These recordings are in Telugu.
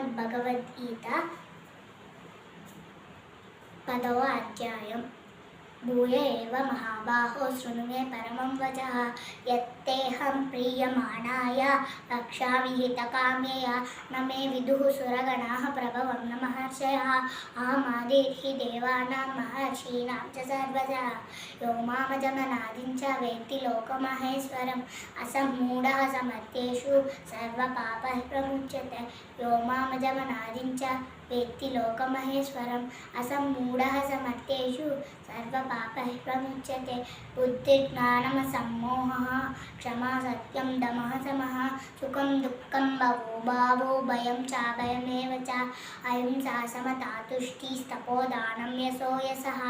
శ్రీమద్భగవద్గీత 10వ అధ్యాయం. భూయ ఏవ మహాబాహో శృణు మే పరమం వచః యత్తేహం ప్రీయమాణాయ రక్షామి హితకామ్యయ న మే విదుః సురగణాః ప్రభవం న మహర్షయః అహమాదిర్హి దేవానాం మహర్షీణాం చ సర్వజః యో మామజమనాదిం చ వేత్తి లోకమహేశ్వరం అసమ్మూఢః సమర్థ్యేషు సర్వపాపైః ప్రముచ్యతే. యో మామజమనాదిం చ వేత్తి లోకమహేశ్వరం అసమ్మూఢః సమర్థ్యేషు సర్వపాపైః ప్రముచ్యతే. బుద్ధిర్జ్ఞానమసమ్మోహః క్షమా సత్యం దమః శమః సుఖం దుఃఖం భవో భావో భయం చాభయమేవ చ అహింసా సమతా తుష్టిస్తపో దానం యశో యశః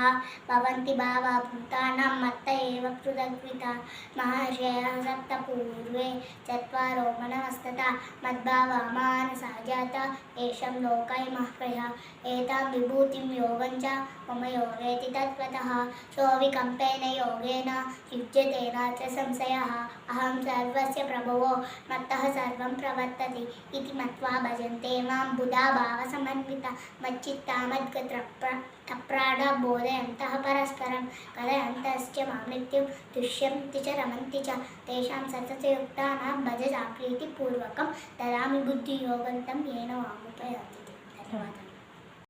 భవంతి భావా భూతానాం మత్త ఏవ పృథగ్వితః మహర్షయః సప్త పూర్వే చత్వారో మనవస్తథా మద్భావా మానసా జాతా ఏషం లోకైమః ప్రయః ఏతాం విభూతిం యోగం చ మమ యోగేతి తత్వతః సో వికంపేన యోగేన యుజ్యతే నాత్ర సంశయః అహం సర్వస్య ప్రభువో మత్తః సర్వం ప్రవర్తతే ఇతి మత్వా భజంతే మాం బుధా భావసమన్వితా మచ్చిత్తా మద్గతప్రాణా బోధయంతః పరస్పరం కథయంతశ్చ మాం నిత్యం తుష్యంతి చ రమంతి చ తేషాం సతతయుక్తానాం భజ ప్రీతిపూర్వకం దదామి బుద్ధియోగం తం येन వాముపయాతి. ధన్యవాదాలు.